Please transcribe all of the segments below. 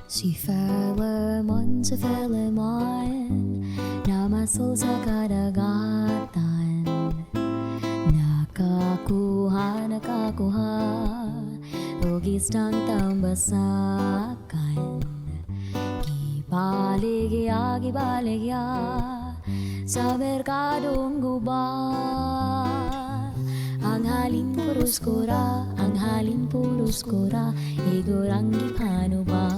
Si Philemon, namasul sa kadagatan. Nakakuha, hugis ng tambasakan. Gibaligya, sa merkadong gubat. Ang halin puros kura, igorang gipano ba?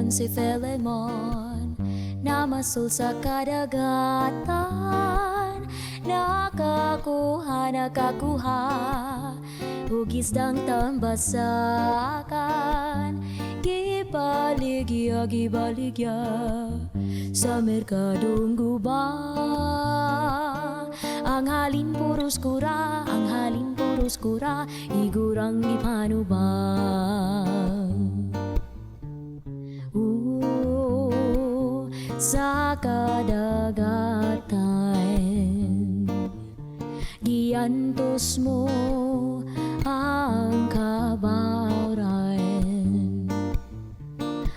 Si Philemon, namasul sa kadagatan. Nakakuha, hugis ng tambasakan. Gibaligya, sa merkadong gubat. Ang halin puros kura, igurang gipano ba? Sa kadagatan, giantos mo ang kabawran.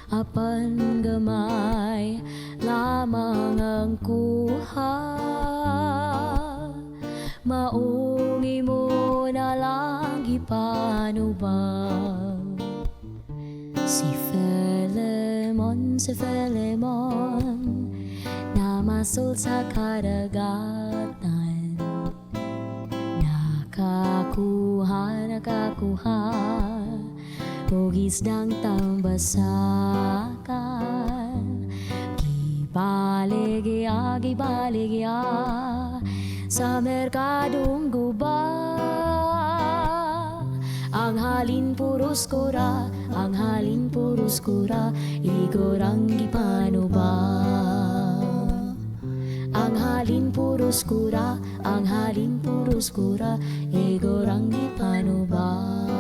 Apan gamay lamang ang kuha, maungi mo na lang gipano ba? Si Philemon, namasul sa kadagatan. Nakakuha, hugis ng tambasakan. Gibaligya, sa merkadong gubat. Ang halin puros kura, igorang gipano ba? Ang halin puros kura, igorang gipano ba?